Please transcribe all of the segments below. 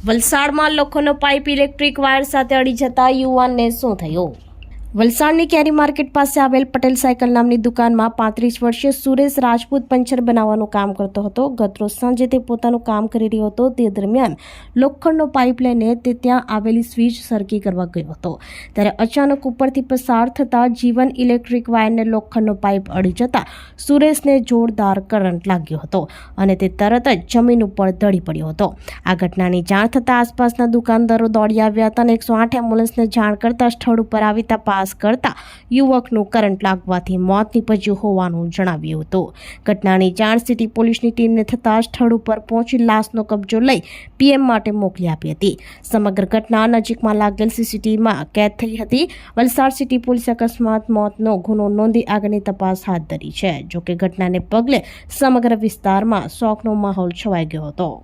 વલસાડમાં લોખંડનો pipe electric wire સાથે અડી જતા યુવાનને શું થયું? વલસાડની કેરી માર્કેટ પાસે આવેલ પટેલ સાયકલ નામની દુકાનમાં 35 વર્ષીય સુરેશ રાજપૂત પંચર બનાવવાનું કામ કરતો હતો. ગતરોજ સાંજે તે પોતાનું કામ કરી રહ્યો હતો. તે દરમિયાન લોખંડનો પાઇપ લઈને તે ત્યાં આવેલી સ્વિચ સરખી કરવા ગયો હતો. ત્યારે અચાનક ઉપરથી પસાર થતા જીવન ઇલેક્ટ્રિક વાયરને લોખંડનો પાઇપ અડી જતા સુરેશને જોરદાર કરંટ લાગ્યો હતો અને તે તરત જ જમીન ઉપર ઢળી પડ્યો હતો. આ ઘટનાની જાણ થતાં આસપાસના દુકાનદારો દોડી આવ્યા હતા અને 108 એમ્બ્યુલન્સને જાણ કરતા સ્થળ ઉપર આવી તપાસ કરતા યુવકનું કરંટ લાગવાથી મોત નીપજ્યું હોવાનું જણાવ્યું હતું. ઘટનાની જાણ સિટી પોલીસની ટીમને થતાં સ્થળ ઉપર પહોંચી લાશનો કબજો લઈ પીએમ માટે મોકલી આપી હતી. સમગ્ર ઘટના નજીકમાં લાગેલ સીસીટીવીમાં કેદ થઈ હતી. વલસાડ સિટી પોલીસે અકસ્માત મોતનો ગુનો નોંધી આગળની તપાસ હાથ ધરી છે. જોકે ઘટનાને પગલે સમગ્ર વિસ્તારમાં શોકનો માહોલ છવાઈ ગયો હતો.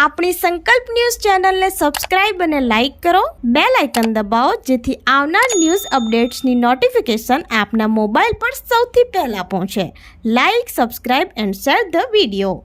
આપણી સંકલ્પ ન્યૂઝ ચેનલને સબસ્ક્રાઇબ અને લાઇક કરો. બેલ આઇકન દબાવો જેથી આવનાર ન્યૂઝ અપડેટ્સની નોટિફિકેશન આપના મોબાઈલ પર સૌથી પહેલા પહોંચે. Like, subscribe and share the video.